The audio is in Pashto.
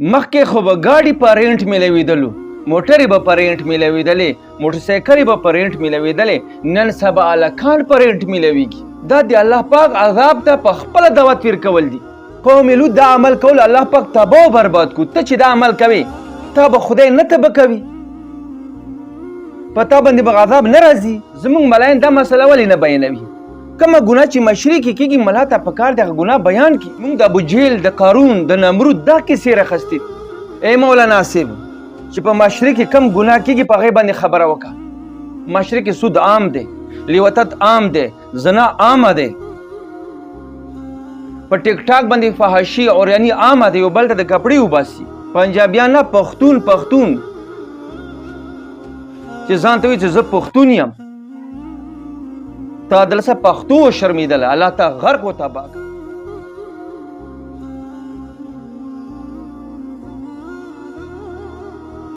مخکې خو به ګاډي په رینټ میلوېدلو، موټرې به په رینټ میلوېدلې، موټرسایکلې به په رینټ میلوېدلې، نن سبا هلکان په رینټ میلوېږي. دا د الله پاک عذاب ته په خپله دعوت ورکول دي. قوم لوط دا عمل کول الله پاک تباه و برباد کو. ته چې دا عمل کوې تا به خدای نه تبه کوي، په تا باندې به عذاب نه راځي. زموږ ملاین دا مسله ولې نه بیانوي؟ کومه ګناه چې مشري کې کېږي ملا ته پکار دی هغه ګناه بیان کړي. موږ د ابوجهل، د قارون، د نمرود دا کیسې راخستې. ای مولانا صاحب چې په معاشره کې کم ګناه کېږي په هغې باندې خبره وکړه. معاشره کې سود عام دی، لیوتت عام دی، زنا عامه دی، په ټیک ټاک باندې فحاشي اوریاني عامه دی، یو بل ته د کپړې وباسي. پنجابیان نه پښتون چې ځان ته وایي چې زه پښتون یم، تا دلته پښتو شرمېدله، الله ته غرق و تباه